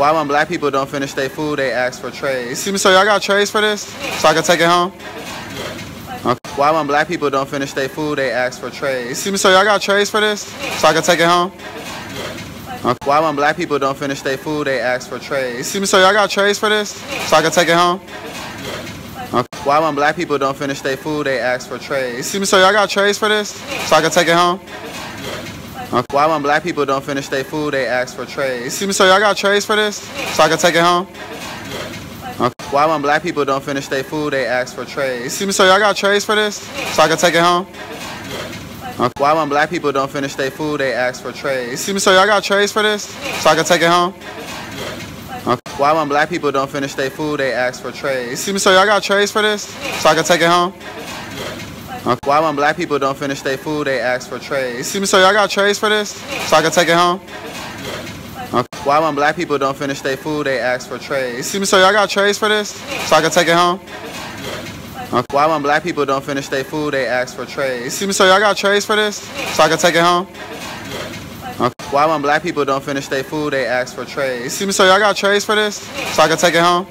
Why when black people don't finish their food, they ask for trays? See me, so y'all got trays for this? So I can take it home? Okay. Why when black people don't finish their food, they ask for trays? See me, so y'all got trays for this? So I can take it home? Okay. Why when black people don't finish their food, they ask for trays? See me, so y'all got trays for this? So I can take it home? Okay. Why when black people don't finish their food, they ask for trays? See me, so y'all got trays for this? So I can take it home? Okay. Why when black people don't finish their food, they ask for trays? See me, so y'all got trays for this? So I can take it home? Okay. Why when black people don't finish their food, they ask for trays? See me, so y'all got trays for this? So I can take it home? Okay. Why when black people don't finish their food, they ask for trays? See me, so y'all got trays for this? So I can take it home? Okay. Why when black people don't finish their food, they ask for trays? See me, so y'all got trays for this? So I can take it home? Okay. Why when black people don't finish their food, they ask for trays? See me, so y'all got trays for this? So I can take it home? Okay. Why when black people don't finish their food, they ask for trays? See me, so y'all got trays for this? So I can take it home? Okay. Why when black people don't finish their food, they ask for trays? See me, so y'all got trays for this? So I can take it home? Okay. Why when black people don't finish their food, they ask for trays? See me, so y'all got trays for this? So I can take it home? Okay. Why when black people don't finish their food, they ask for trays? See me, so y'all got trays for this? So I can take it home? Okay. Why when black people don't finish their food, they ask for trays? See me, so y'all got trays for this? So I can take it home? Okay. Why when black people don't finish their food, they ask for trays? See me, so y'all got trays for this? So I can take it home?